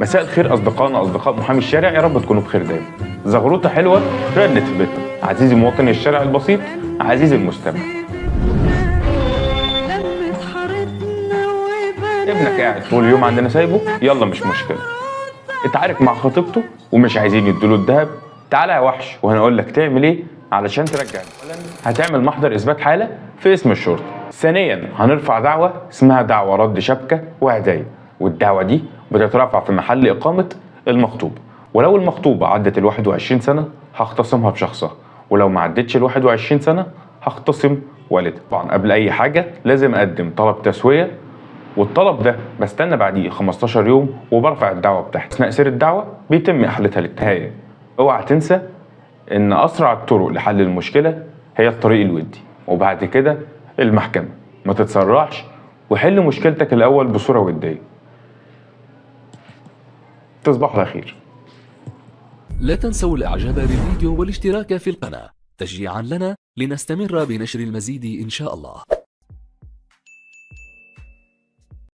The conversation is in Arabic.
مساء الخير أصدقائنا أصدقاء محامي الشارع، يا رب تكونوا بخير دايما. زغروطة حلوة رنت في بيتنا. عزيزي مواطن الشارع البسيط، عزيزي المستمع، ابنك قاعد طول اليوم عندنا سايبه، يلا مش مشكلة. اتعارك مع خطيبته ومش عايزين يدوله الدهب، تعالى يا وحش وهنقول لك تعمل ايه علشان ترجع. اولا هتعمل محضر اثبات حالة في اسم الشرطة. ثانيا هنرفع دعوة اسمها دعوة رد شبكة وهدايا، والدعوة دي بتترفع في محل إقامة المخطوبة. ولو المخطوبة عدت ال 21 سنة هختصمها بشخصها، ولو ما عدتش ال 21 سنة هختصم والدها. طبعا قبل أي حاجة لازم أقدم طلب تسوية، والطلب ده بستنى بعديه 15 يوم وبرفع الدعوة بتاعتي. أثناء سير الدعوة بيتم إحالتها للتهاية. اوعى تنسى إن أسرع الطرق لحل المشكلة هي الطريق الودي، وبعد كده المحكمة. ما تتسرعش وحل مشكلتك الأول بصورة ودية. تصبحوا على خير. لا تنسوا الاعجاب بالفيديو والاشتراك في القناة تشجيعا لنا لنستمر بنشر المزيد إن شاء الله.